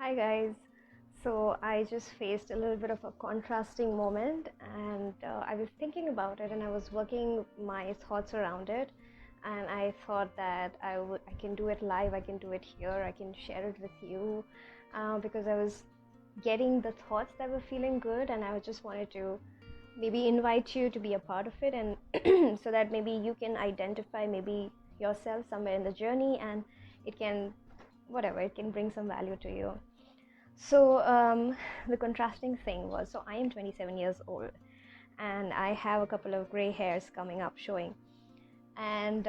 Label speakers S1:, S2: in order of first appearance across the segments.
S1: Hi guys. So I just faced a little bit of a contrasting moment, and I was thinking about it, and I was working my thoughts around it, and I thought that I can do it live, I can do it here, I can share it with you, because I was getting the thoughts that were feeling good, and I just wanted to maybe invite you to be a part of it, and so that maybe you can identify maybe yourself somewhere in the journey, and it can whatever it can bring some value to you. So the contrasting thing was, so I am 27 years old, and I have a couple of gray hairs coming up showing. And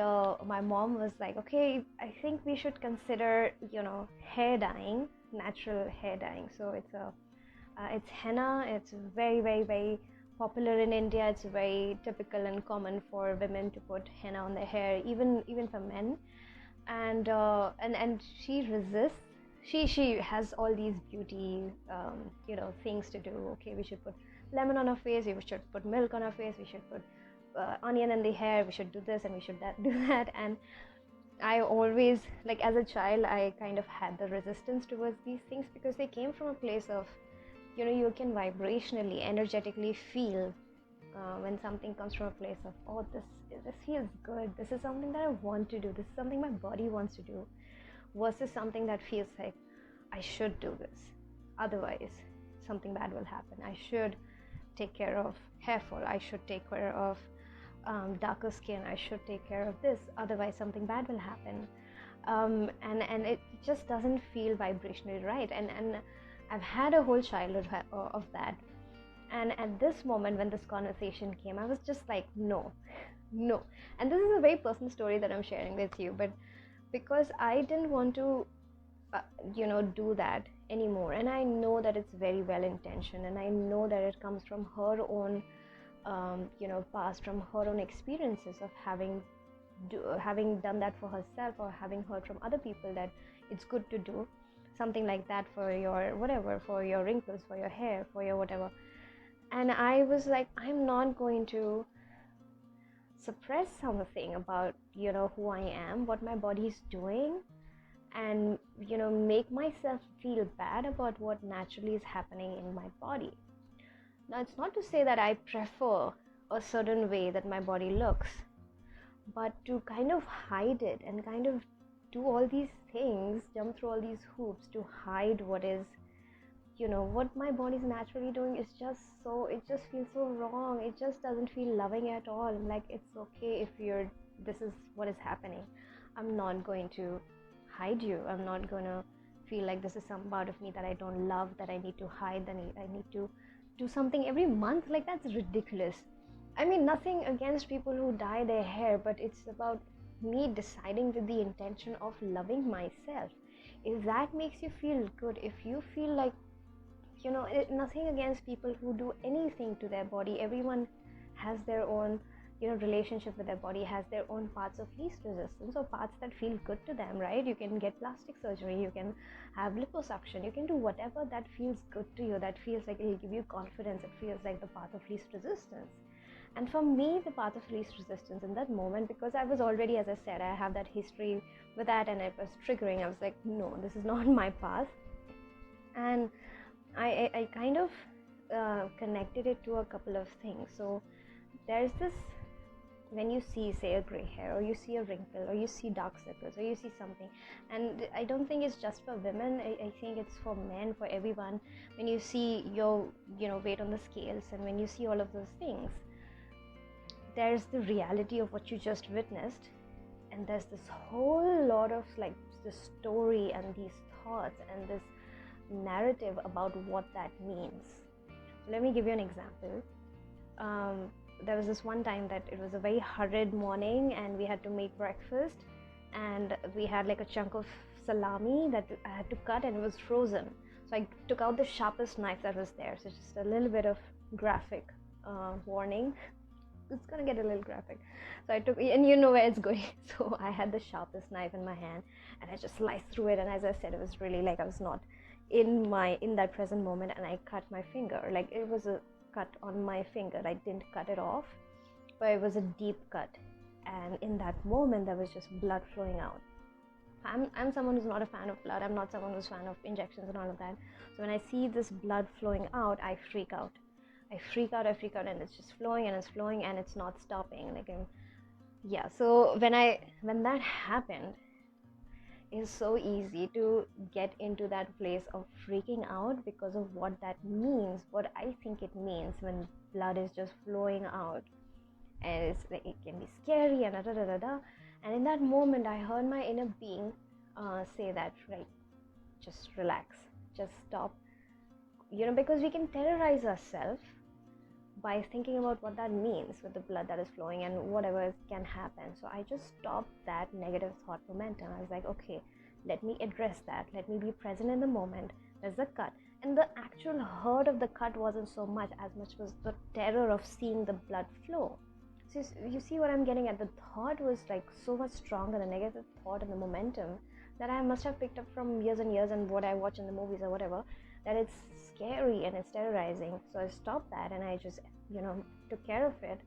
S1: my mom was like, okay, I think we should consider, hair dyeing, natural hair dyeing. So it's henna. It's very, very, very popular in India. It's very typical and common for women to put henna on their hair, even for men. And she resists. She has all these beauty things to do. Okay, we should put lemon on our face, we should put milk on our face, we should put onion in the hair, we should do this and we should do that. And I always, like, as a child, I kind of had the resistance towards these things because they came from a place of, you can vibrationally, energetically feel when something comes from a place of, oh, this feels good, this is something that I want to do, this is something my body wants to do, versus something that feels like I should do this, otherwise something bad will happen. I should take care of hair fall, I should take care of darker skin, I should take care of this, otherwise something bad will happen. And it just doesn't feel vibrationally right. And I've had a whole childhood of that. And at this moment, when this conversation came, I was just like, no. And this is a very personal story that I'm sharing with you, but because I didn't want to, do that anymore. And I know that it's very well intentioned, and I know that it comes from her own, past, from her own experiences of having done that for herself, or having heard from other people that it's good to do something like that for your whatever, for your wrinkles, for your hair, for your whatever. And I was like, I'm not going to suppress something about, who I am, what my body is doing, and, make myself feel bad about what naturally is happening in my body. Now, it's not to say that I prefer a certain way that my body looks, but to kind of hide it and kind of do all these things, jump through all these hoops to hide what is, what my body's naturally doing, is just so, it just feels so wrong. It just doesn't feel loving at all. Like, it's okay if this is what is happening. I'm not going to hide you. I'm not going to feel like this is some part of me that I don't love, that I need to hide, that I need to do something every month. Like, that's ridiculous. I mean, nothing against people who dye their hair, but it's about me deciding with the intention of loving myself. If that makes you feel good, if you feel like, nothing against people who do anything to their body. Everyone has their own, relationship with their body, has their own paths of least resistance, or paths that feel good to them, right? You can get plastic surgery, you can have liposuction, you can do whatever that feels good to you, that feels like it'll give you confidence, it feels like the path of least resistance. And for me, the path of least resistance in that moment, because I was already, as I said, I have that history with that, and it was triggering. I was like, no, this is not my path. And I kind of connected it to a couple of things. So there's this, when you see, say, a gray hair, or you see a wrinkle, or you see dark circles, or you see something, and I don't think it's just for women, I think it's for men, for everyone. When you see your, weight on the scales, and when you see all of those things, there's the reality of what you just witnessed, and there's this whole lot of, like, the story and these thoughts and this narrative about what that means. So let me give you an example. There was this one time that it was a very hurried morning, and we had to make breakfast, and we had like a chunk of salami that I had to cut, and it was frozen. So I took out the sharpest knife that was there. So just a little bit of graphic warning. It's gonna get a little graphic. So I took, and you know where it's going. So I had the sharpest knife in my hand, and I just sliced through it. And as I said, it was really like I was not in that present moment, and I cut my finger. Like, it was a cut on my finger. I didn't cut it off, but it was a deep cut, and in that moment there was just blood flowing out. I'm someone who's not a fan of blood. I'm not someone who's a fan of injections and all of that. So when I see this blood flowing out, I freak out. I freak out, and it's just flowing and it's flowing and it's not stopping. Yeah. So when that happened, it's so easy to get into that place of freaking out because of what that means, what I think it means when blood is just flowing out, and it's like it can be scary and da da da da. And in that moment, I heard my inner being say that, right, just relax, just stop, because we can terrorize ourselves by thinking about what that means with the blood that is flowing and whatever can happen. So I just stopped that negative thought momentum. I was like, okay, let me address that. Let me be present in the moment. There's a cut. And the actual hurt of the cut wasn't so much was the terror of seeing the blood flow. So you see what I'm getting at? The thought was like so much stronger, the negative thought and the momentum that I must have picked up from years and years and what I watch in the movies or whatever, that it's scary and it's terrorizing. So I stopped that and I just, took care of it.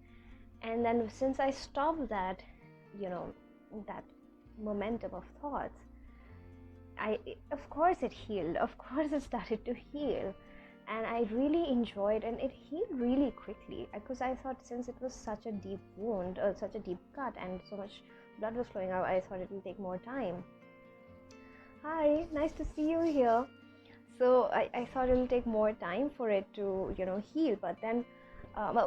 S1: And then since I stopped that, that momentum of thoughts, of course it healed. Of course it started to heal. And I really enjoyed, and it healed really quickly, because I thought since it was such a deep wound, or such a deep cut, and so much blood was flowing out, I thought it would take more time. Hi, nice to see you here. So I thought it'll take more time for it to, heal, but then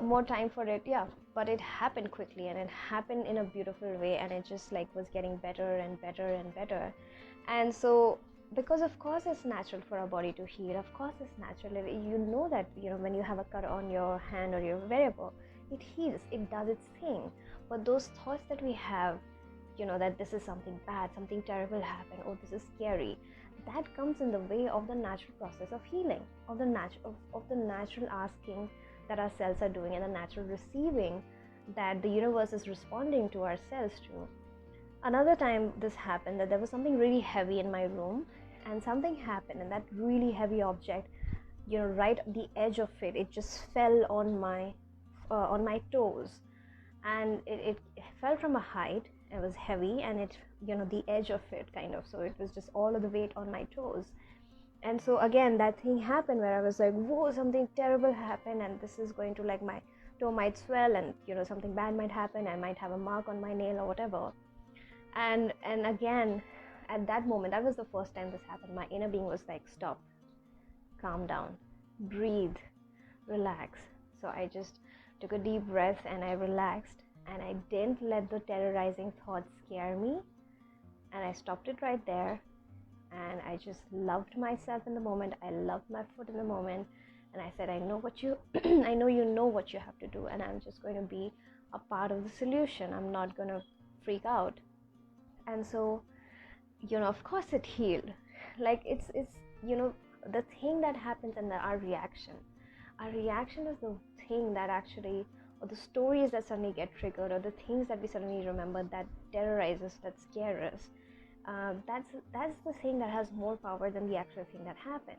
S1: more time for it, yeah. But it happened quickly, and it happened in a beautiful way, and it just was getting better and better and better. And so, because of course it's natural for our body to heal, of course it's natural. That when you have a cut on your hand or your variable, it heals, it does its thing. But those thoughts that we have, that this is something bad, something terrible happened, oh, this is scary, that comes in the way of the natural process of healing, of the natural asking that our cells are doing, and the natural receiving that the universe is responding to our cells to. Another time this happened, that there was something really heavy in my room, and something happened, and that really heavy object, right at the edge of it just fell on my toes, and it fell from a height. It was heavy, and it, the edge of it kind of, so it was just all of the weight on my toes. And so again, that thing happened where I was like, whoa, something terrible happened, and this is going to, my toe might swell, and something bad might happen. I might have a mark on my nail or whatever. And again, at that moment, that was the first time this happened, my inner being was like, stop, calm down, breathe, relax. So I just took a deep breath and I relaxed, and I didn't let the terrorizing thoughts scare me, and I stopped it right there. And I just loved myself in the moment. I loved my foot in the moment, and I said, I know I know you know what you have to do, and I'm just going to be a part of the solution. I'm not going to freak out. And so, of course it healed. It's the thing that happens, and our reaction is the thing that actually, or the stories that suddenly get triggered, or the things that we suddenly remember that terrorize us, that scare us. That's the thing that has more power than the actual thing that happened.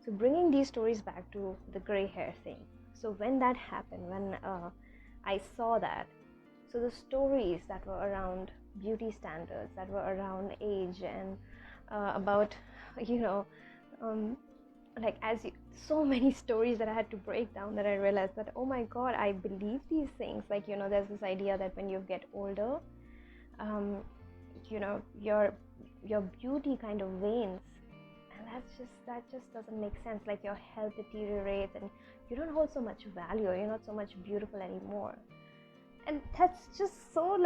S1: So bringing these stories back to the gray hair thing. So when that happened, when I saw that, so the stories that were around beauty standards, that were around age, and about, so many stories that I had to break down, that I realized that, oh my God, I believe these things. There's this idea that when you get older, your beauty kind of wanes, and that just doesn't make sense. Your health deteriorates, and you don't hold so much value, you're not so much beautiful anymore. And that's just so,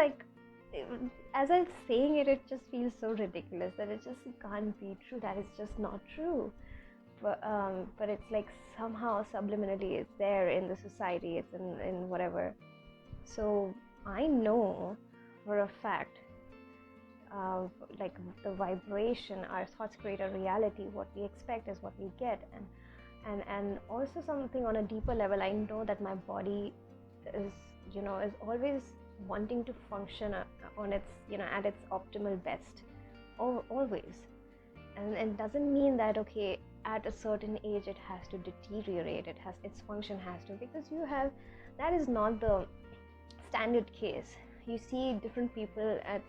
S1: as I'm saying it, it just feels so ridiculous that it just can't be true, that it's just not true. But it's somehow subliminally it's there in the society, it's in whatever. So I know for a fact, the vibration, our thoughts create a reality. What we expect is what we get. And also something on a deeper level, I know that my body is always wanting to function on its, at its optimal best, always. And it doesn't mean that, okay, at a certain age it has to deteriorate, its function has to, because that is not the standard case. You see different people at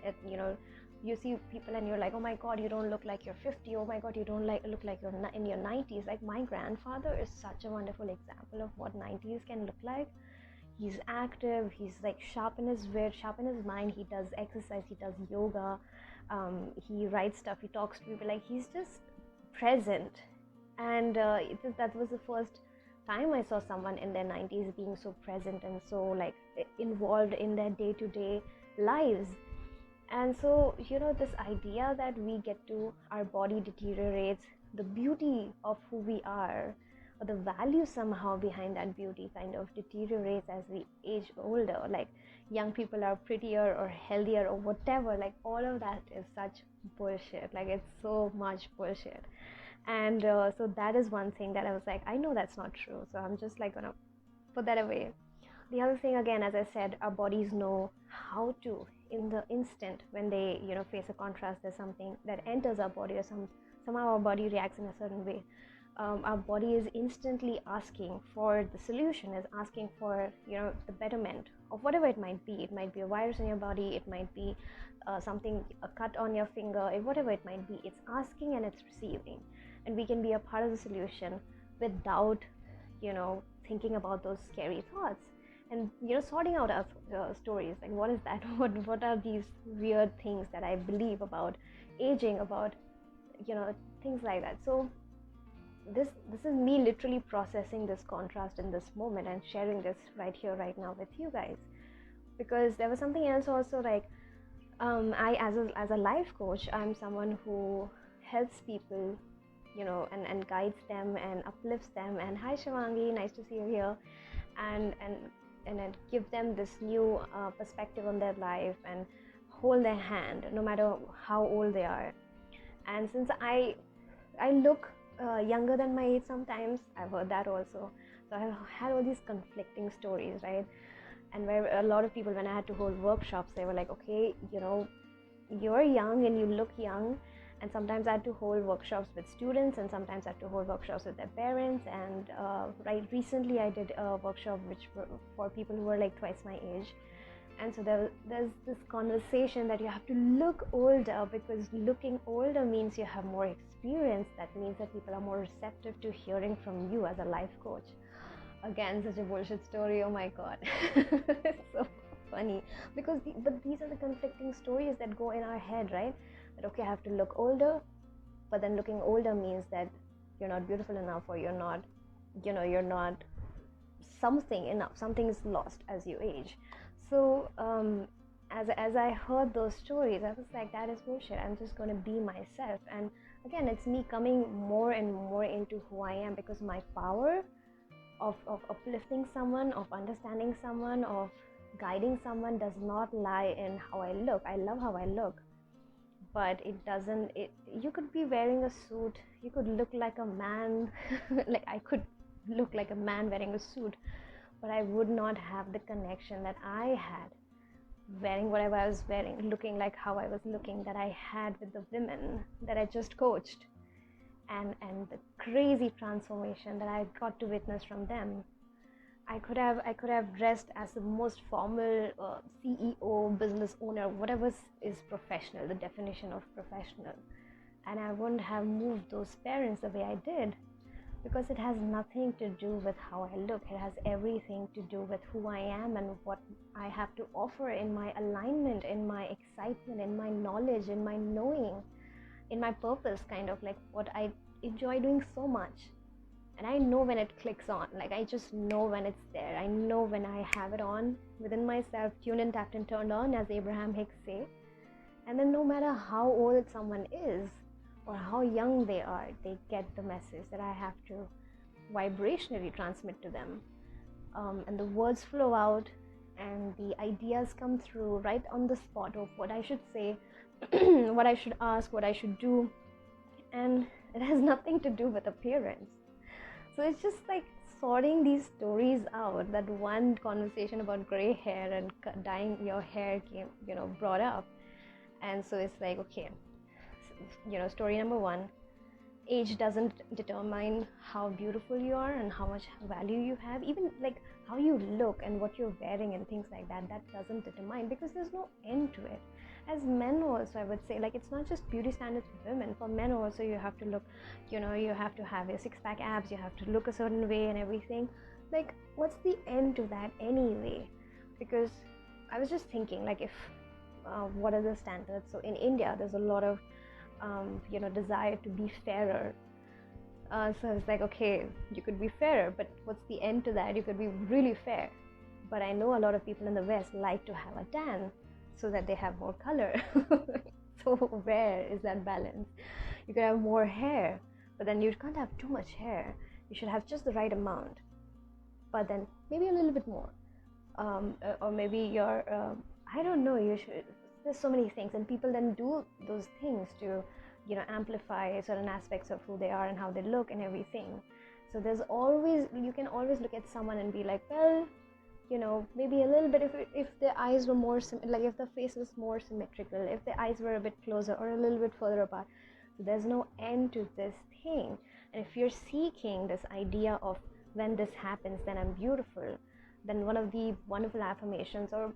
S1: you see people and you're like, oh my god, you don't look like you're 50. Oh my god, you don't look like you're in your 90s. Like, my grandfather is such a wonderful example of what 90s can look like. He's active, he's like sharp in his wit, sharp in his mind. He does exercise, he does yoga, he writes stuff, he talks to people. Like, he's just present. And that was the first time I saw someone in their 90s being so present and so like involved in their day-to-day lives. And so, this idea that we get to, our body deteriorates, the beauty of who we are, or the value somehow behind that beauty kind of deteriorates as we age older. Like, young people are prettier or healthier or whatever. Like, all of that is such bullshit. Like, it's so much bullshit. And so that is one thing that I was like, I know that's not true, so I'm just like gonna put that away. The other thing, again, as I said, our bodies know how to, in the instant when they face a contrast, there's something that enters our body, or somehow our body reacts in a certain way. Our body is instantly asking for the solution, is asking for the betterment of whatever it might be. It might be a virus in your body, it might be something, a cut on your finger, whatever it might be. It's asking and it's receiving, and we can be a part of the solution without thinking about those scary thoughts, and sorting out our stories, like what is that, what are these weird things that I believe about aging, about things like that. So this is me literally processing this contrast in this moment and sharing this right here, right now with you guys. Because there was something else also, like I, as a life coach, I'm someone who helps people, and guides them and uplifts them. And hi Shivangi, nice to see you here. And give them this new perspective on their life and hold their hand no matter how old they are. And since I look younger than my age sometimes, I've heard that also. So I've had all these conflicting stories, right? And where a lot of people, when I had to hold workshops, they were like, okay, you're young and you look young. And sometimes I had to hold workshops with students, and sometimes I had to hold workshops with their parents. And right recently I did a workshop which were for people who were like twice my age. And so there's this conversation that you have to look older, because looking older means you have more experience. That means that people are more receptive to hearing from you as a life coach. Again, such a bullshit story. Oh my god. It's so funny, because but these are the conflicting stories that go in our head, right? That okay, I have to look older, but then looking older means that you're not beautiful enough, or you're not something enough, something is lost as you age. So as I heard those stories, I was like, that is bullshit. I'm just going to be myself. And again, it's me coming more and more into who I am, because my power of uplifting someone, of understanding someone, of guiding someone does not lie in how I look. I love how I look, but you could be wearing a suit, you could look like a man like I could look like a man wearing a suit, but I would not have the connection that I had wearing whatever I was wearing, looking like how I was looking, that I had with the women that I just coached, and the crazy transformation that I got to witness from them. I could have dressed as the most formal CEO, business owner, whatever is professional, the definition of professional, and I wouldn't have moved those parents the way I did, because it has nothing to do with how I look. It has everything to do with who I am and what I have to offer in my alignment, in my excitement, in my knowledge, in my knowing, in my purpose, kind of like what I enjoy doing so much. And I know when it clicks on, like I just know when it's there. I know when I have it on within myself, tuned in, tapped and turned on, as Abraham Hicks say. And then no matter how old someone is or how young they are, they get the message that I have to vibrationally transmit to them. And the words flow out and the ideas come through right on the spot of what I should say, what I should ask, what I should do. And it has nothing to do with appearance. So it's just like sorting these stories out. That one conversation about gray hair and dyeing your hair came, brought up. And so it's like, okay, story number one, age doesn't determine how beautiful you are and how much value you have. Even like how you look and what you're wearing and things like that, that doesn't determine, because there's no end to it. as men also, I would say, like, it's not just beauty standards for women. For men also, you have to look, you have to have your six-pack abs, you have to look a certain way and everything. Like, what's the end to that anyway? Because I was just thinking, like, if what are the standards? So in India, there's a lot of desire to be fairer. So I was like, okay, you could be fairer, but what's the end to that? You could be really fair. But I know a lot of people in the West like to have a tan so that they have more color. So where is that balance? You could have more hair, but then you can't have too much hair. You should have just the right amount, but then maybe a little bit more. Or maybe you're, I don't know, you should, there's so many things, and people then do those things to, amplify certain aspects of who they are and how they look and everything. So you can always look at someone and be like, well, maybe a little bit, if the eyes were more, like if the face was more symmetrical, if the eyes were a bit closer or a little bit further apart. So there's no end to this thing. And if you're seeking this idea of when this happens, then I'm beautiful, then one of the wonderful affirmations, or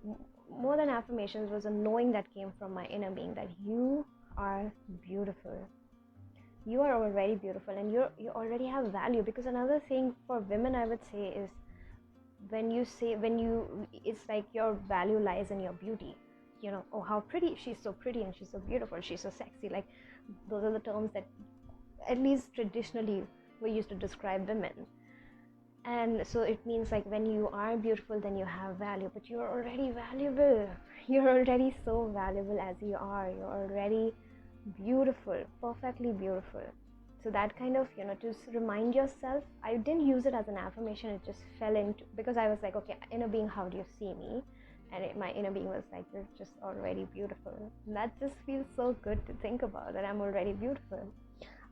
S1: more than affirmations, was a knowing that came from my inner being, that you are beautiful. You are already beautiful, and you already have value. Because another thing for women, I would say, is it's like your value lies in your beauty. Oh, how pretty, she's so pretty, and she's so beautiful, she's so sexy. Like, those are the terms that at least traditionally were used to describe women. And so it means, like, when you are beautiful, then you have value, but you're already valuable. You're already so valuable as you are. You're already beautiful, perfectly beautiful. So that kind of, to remind yourself, I didn't use it as an affirmation, it just fell into, because I was like, okay, inner being, how do you see me? And my inner being was like, you're just already beautiful. And that just feels so good to think about, that I'm already beautiful.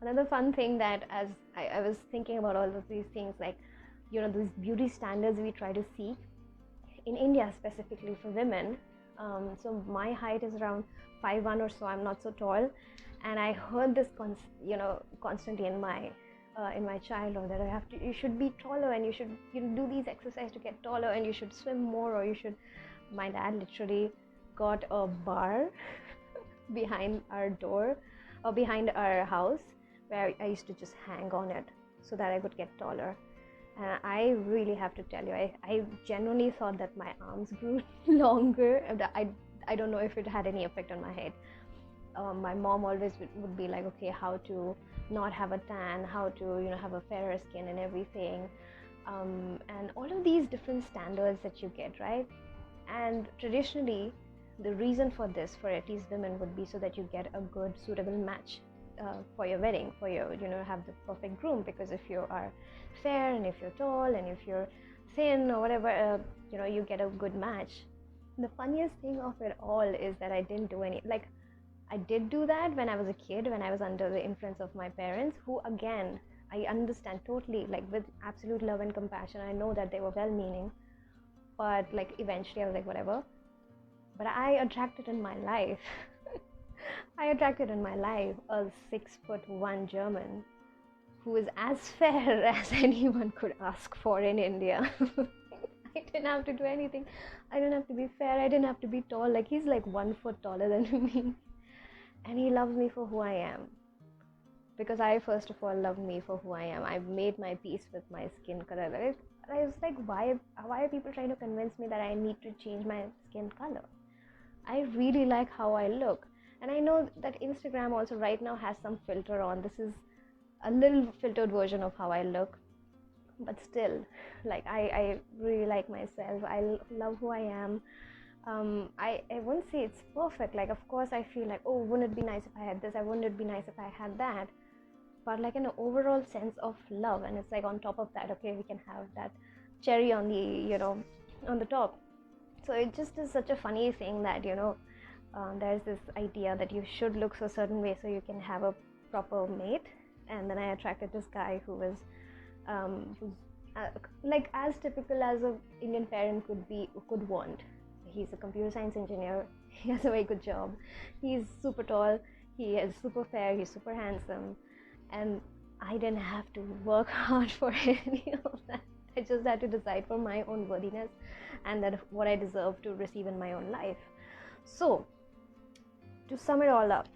S1: Another fun thing, that as I was thinking about all of these things, like, these beauty standards we try to seek in India, specifically for women. So my height is around 5'1" or so. I'm not so tall, and I heard this constantly in my childhood, that you should be taller, and you should do these exercises to get taller, and you should swim more, or you should. My dad literally got a bar behind our door, or behind our house, where I used to just hang on it so that I could get taller. And I really have to tell you, I genuinely thought that my arms grew longer. I don't know if it had any effect on my head. My mom always would be like, okay, how to not have a tan, how to have a fairer skin and everything, and all of these different standards that you get, right? And traditionally, the reason for this, for at least women, would be so that you get a good, suitable match for your wedding, for your, have the perfect groom. Because if you are fair, and if you're tall, and if you're thin, or whatever, you get a good match. The funniest thing of it all is that I didn't do any, like, I did do that when I was a kid, when I was under the influence of my parents, who, again, I understand totally, like, with absolute love and compassion. I know that they were well-meaning, but, like, eventually I was like, whatever. But I attracted in my life a 6'1" German who is as fair as anyone could ask for in India. I didn't have to do anything. I didn't have to be fair. I didn't have to be tall. Like, he's like 1 foot taller than me. And he loves me for who I am. Because I, first of all, love me for who I am. I've made my peace with my skin color. I was like, why are people trying to convince me that I need to change my skin color? I really like how I look. And I know that Instagram also right now has some filter on. This is a little filtered version of how I look. But still, like, I really like myself. I love who I am. I wouldn't say it's perfect. Like, of course, I feel like, oh, wouldn't it be nice if I had this? Wouldn't it be nice if I had that? But, like, an overall sense of love. And it's like, on top of that, okay, we can have that cherry on the, on the top. So it just is such a funny thing that, there's this idea that you should look a certain way so you can have a proper mate. And then I attracted this guy who was who's like as typical as an Indian parent could want. He's a computer science engineer. He has a very good job. He's super tall. He is super fair. He's super handsome. And I didn't have to work hard for any of that. I just had to decide for my own worthiness and that what I deserve to receive in my own life. So to sum it all up,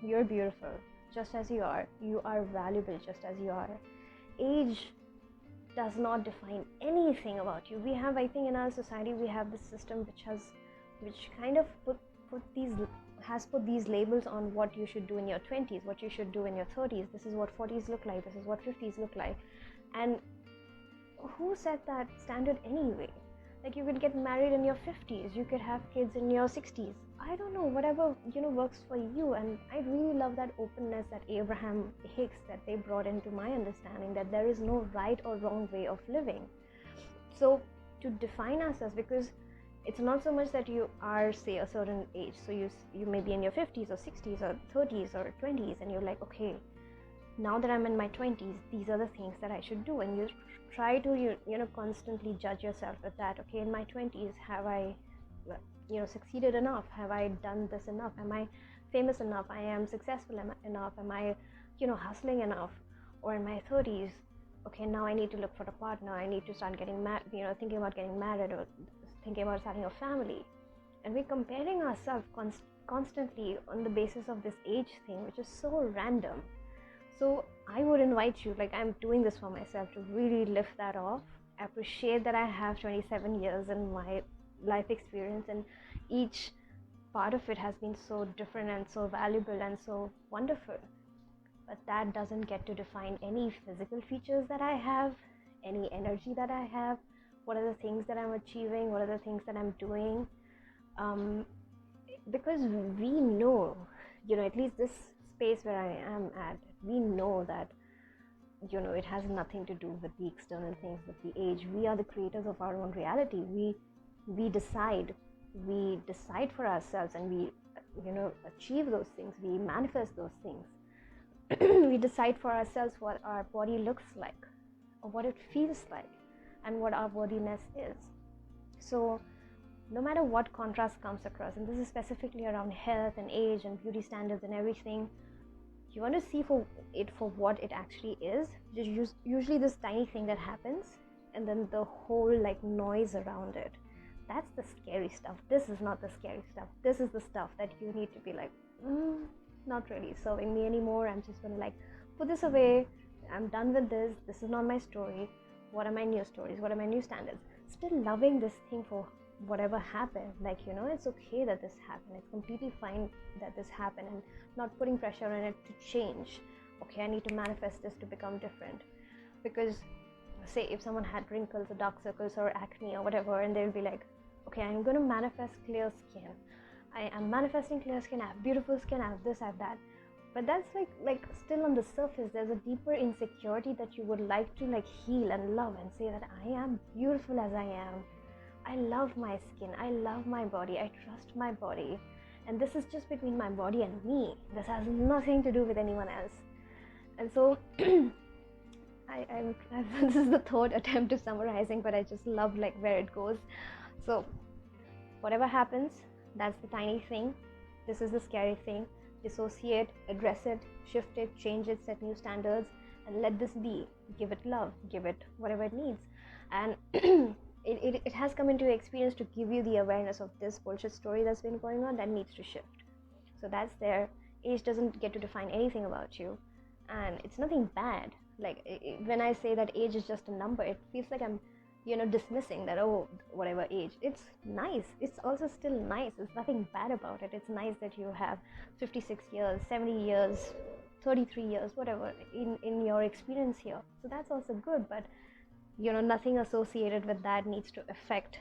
S1: you're beautiful just as you are. You are valuable just as you are. Age does not define anything about you. We have, I think, in our society, we have this system which kind of has put these labels on what you should do in your 20s, what you should do in your 30s. This is what 40s look like. This is what 50s look like. And who set that standard anyway? Like, you could get married in your 50s, you could have kids in your 60s. I don't know, whatever, works for you. And I really love that openness that Abraham Hicks, that they brought into my understanding, that there is no right or wrong way of living. So to define ourselves, because it's not so much that you are, say, a certain age. So you may be in your 50s or 60s or 30s or 20s, and you're like, okay, now that I'm in my 20s, these are the things that I should do. And you try to constantly judge yourself with that. Okay, in my 20s, have I succeeded enough? Have I done this enough? Am I famous enough? I am successful enough? Am I hustling enough? Or in my 30s, okay, now I need to look for a partner. I need to start getting thinking about getting married, or thinking about starting a family. And we're comparing ourselves constantly on the basis of this age thing, which is so random. So I would invite you, like, I'm doing this for myself, to really lift that off. Appreciate that I have 27 years in my life experience, and each part of it has been so different and so valuable and so wonderful. But that doesn't get to define any physical features that I have, any energy that I have, what are the things that I'm achieving, what are the things that I'm doing. Because we know, at least this space where I am at, we know that it has nothing to do with the external things, with the age. We are the creators of our own reality. We decide for ourselves, and we achieve those things. We manifest those things. We decide for ourselves what our body looks like, or what it feels like, and what our worthiness is. So no matter what contrast comes across, and this is specifically around health and age and beauty standards and everything, you want to see for what it actually is. Just usually this tiny thing that happens, and then the whole noise around it. That's the scary stuff. This is not the scary stuff. This is the stuff that you need to be like, not really serving me anymore. I'm just gonna put this away. I'm done with this. This is not my story. What are my new stories? What are my new standards? Still loving this thing for whatever happened. It's okay that this happened. It's completely fine that this happened, and not putting pressure on it to change. Okay, I need to manifest this to become different. Because say if someone had wrinkles or dark circles or acne or whatever, and they'll be like, okay, I'm going to manifest clear skin. I am manifesting clear skin. I have beautiful skin. I have this, I have that. But that's like still on the surface. There's a deeper insecurity that you would like to heal and love, and say that I am beautiful as I am. I love my skin. I love my body. I trust my body. And this is just between my body and me. This has nothing to do with anyone else. And so this is the third attempt at summarizing, but I just love where it goes. So whatever happens, that's the tiny thing. This is the scary thing. Dissociate, address it, shift it, change it, set new standards, and let this be. Give it love, give it whatever it needs. And it has come into your experience to give you the awareness of this bullshit story that's been going on that needs to shift. So that's there. Age doesn't get to define anything about you, and it's nothing bad. When I say that age is just a number, it feels like I'm dismissing that, oh, whatever age. It's nice. It's also still nice. There's nothing bad about it. It's nice that you have 56 years, 70 years, 33 years, whatever, in your experience here. So that's also good, but nothing associated with that needs to affect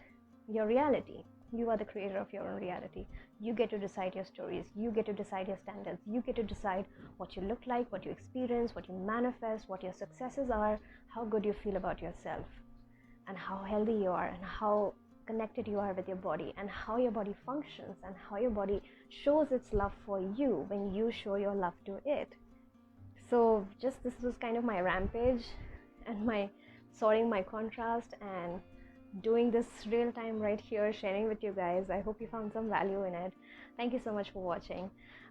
S1: your reality. You are the creator of your own reality. You get to decide your stories. You get to decide your standards. You get to decide what you look like, what you experience, what you manifest, what your successes are, how good you feel about yourself, and how healthy you are, and how connected you are with your body, and how your body functions, and how your body shows its love for you when you show your love to it. So this was kind of my rampage, and my sorting my contrast, and doing this real time right here, sharing with you guys. I hope you found some value in it. Thank you so much for watching.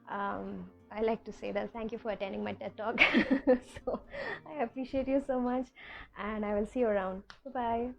S1: I like to say that thank you for attending my TED Talk. So I appreciate you so much, and I will see you around. Bye bye.